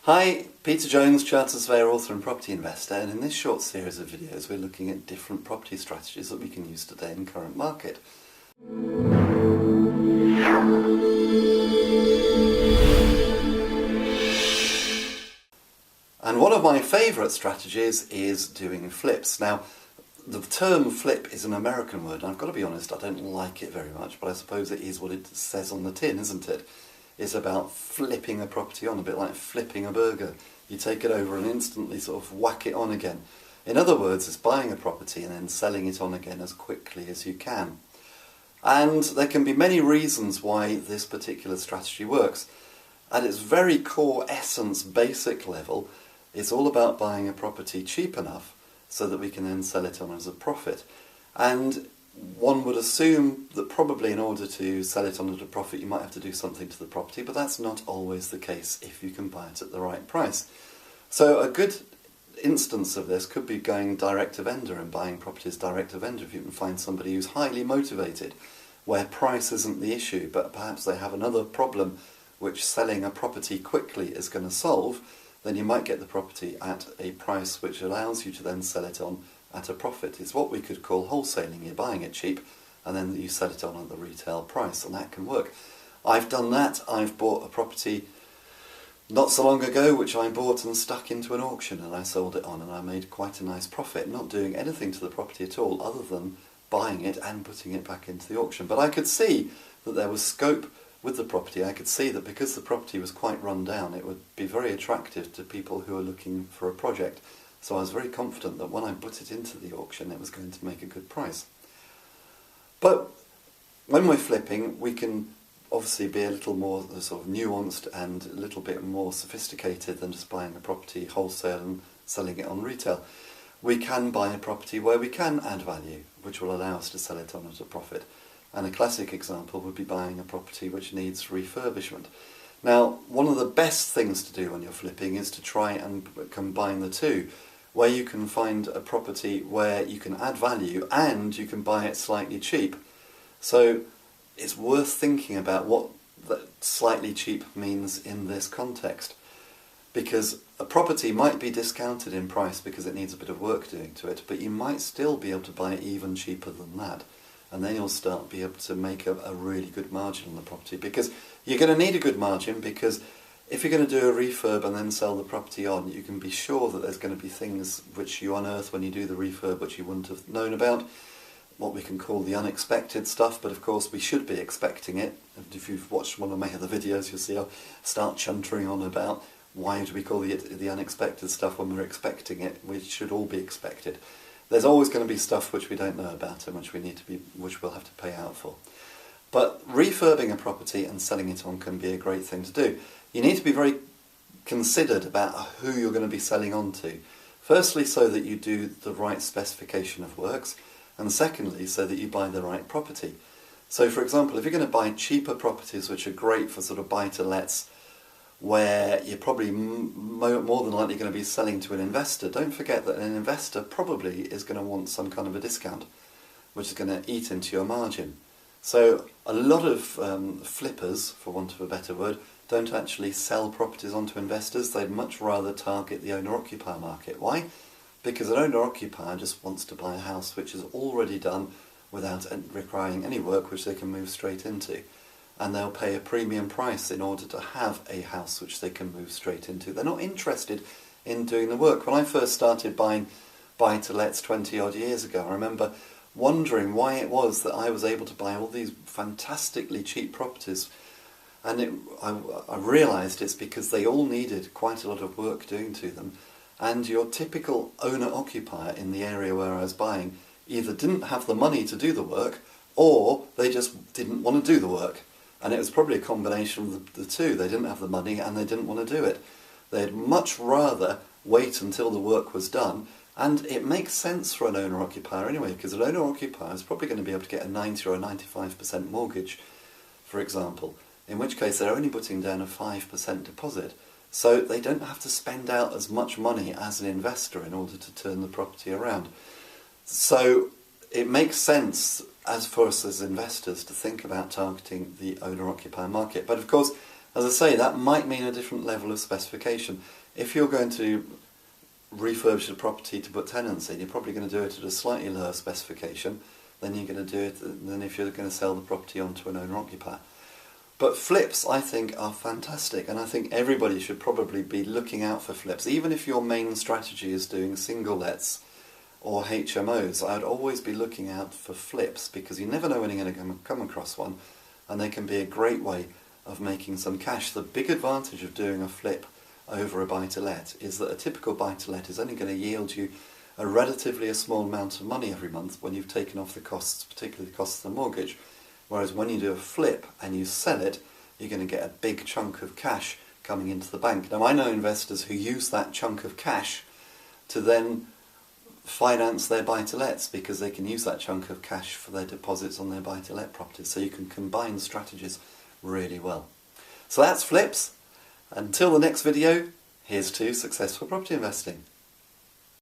Hi, Peter Jones, Chartered Surveyor, author and property investor, and in this short series of videos we're looking at different property strategies that we can use today in the current market. And one of my favourite strategies is doing flips. Now, the term flip is an American word, and I've got to be honest, I don't like it very much, but I suppose it is what it says on the tin, isn't it? It's about flipping a property on, a bit like flipping a burger. You take it over and instantly sort of whack it on again. In other words, it's buying a property and then selling it on again as quickly as you can. And there can be many reasons why this particular strategy works. At its very core essence, basic level, it's all about buying a property cheap enough so that we can then sell it on as a profit. And one would assume that probably in order to sell it on at a profit you might have to do something to the property, but that's not always the case if you can buy it at the right price. So a good instance of this could be going direct to vendor and buying properties direct to vendor. If you can find somebody who's highly motivated, where price isn't the issue, but perhaps they have another problem which selling a property quickly is going to solve, then you might get the property at a price which allows you to then sell it on at a profit. It's what we could call wholesaling. You're buying it cheap and then you sell it on at the retail price, and that can work. I've done that. I've bought a property not so long ago which I bought and stuck into an auction, and I sold it on and I made quite a nice profit, not doing anything to the property at all other than buying it and putting it back into the auction. But I could see that there was scope with the property. I could see that because the property was quite run down, it would be very attractive to people who are looking for a project. So I was very confident that when I put it into the auction it was going to make a good price. But when we're flipping, we can obviously be a little more sort of nuanced and a little bit more sophisticated than just buying a property wholesale and selling it on retail. We can buy a property where we can add value, which will allow us to sell it on at a profit. And a classic example would be buying a property which needs refurbishment. Now, one of the best things to do when you're flipping is to try and combine the two, where you can find a property where you can add value and you can buy it slightly cheap. So it's worth thinking about what that slightly cheap means in this context, because a property might be discounted in price because it needs a bit of work doing to it, but you might still be able to buy it even cheaper than that, and then you'll start be able to make a really good margin on the property, because you're going to need a good margin, because if you're going to do a refurb and then sell the property on, you can be sure that there's going to be things which you unearth when you do the refurb which you wouldn't have known about, what we can call the unexpected stuff, but of course we should be expecting it. And if you've watched one of my other videos, you'll see I'll start chuntering on about why do we call it the unexpected stuff when we're expecting it. We should all be expected. There's always going to be stuff which we don't know about and which we'll have to pay out for. But refurbing a property and selling it on can be a great thing to do. You need to be very considered about who you're going to be selling on to. Firstly, so that you do the right specification of works, and secondly, so that you buy the right property. So for example, if you're going to buy cheaper properties which are great for sort of buy-to-lets, where you're probably more than likely going to be selling to an investor, don't forget that an investor probably is going to want some kind of a discount, which is going to eat into your margin. So a lot of flippers, for want of a better word, don't actually sell properties onto investors. They'd much rather target the owner-occupier market. Why? Because an owner-occupier just wants to buy a house which is already done without requiring any work, which they can move straight into. And they'll pay a premium price in order to have a house which they can move straight into. They're not interested in doing the work. When I first started buying buy-to-lets 20 odd years ago, I remember wondering why it was that I was able to buy all these fantastically cheap properties. And I realised it's because they all needed quite a lot of work doing to them. And your typical owner-occupier in the area where I was buying either didn't have the money to do the work, or they just didn't want to do the work. And it was probably a combination of the two. They didn't have the money and they didn't want to do it. They'd much rather wait until the work was done. And it makes sense for an owner-occupier anyway, because an owner-occupier is probably going to be able to get a 90 or a 95% mortgage, for example, in which case they're only putting down a 5% deposit. So they don't have to spend out as much money as an investor in order to turn the property around. So it makes sense as for us as investors to think about targeting the owner-occupier market. But of course, As I say, that might mean a different level of specification. If you're going to refurbish a property to put tenants in, you're probably going to do it at a slightly lower specification than you're going to do it than if you're going to sell the property on to an owner-occupier. But flips, I think, are fantastic, and I think everybody should probably be looking out for flips. Even if your main strategy is doing single lets or HMOs, I'd always be looking out for flips, because you never know when you're going to come across one, and they can be a great way of making some cash. The big advantage of doing a flip over a buy-to-let is that a typical buy-to-let is only going to yield you a relatively small amount of money every month when you've taken off the costs, particularly the costs of the mortgage. Whereas when you do a flip and you sell it, you're going to get a big chunk of cash coming into the bank. Now, I know investors who use that chunk of cash to then finance their buy-to-lets, because they can use that chunk of cash for their deposits on their buy-to-let properties. So you can combine strategies really well. So that's flips. Until the next video, here's to successful property investing.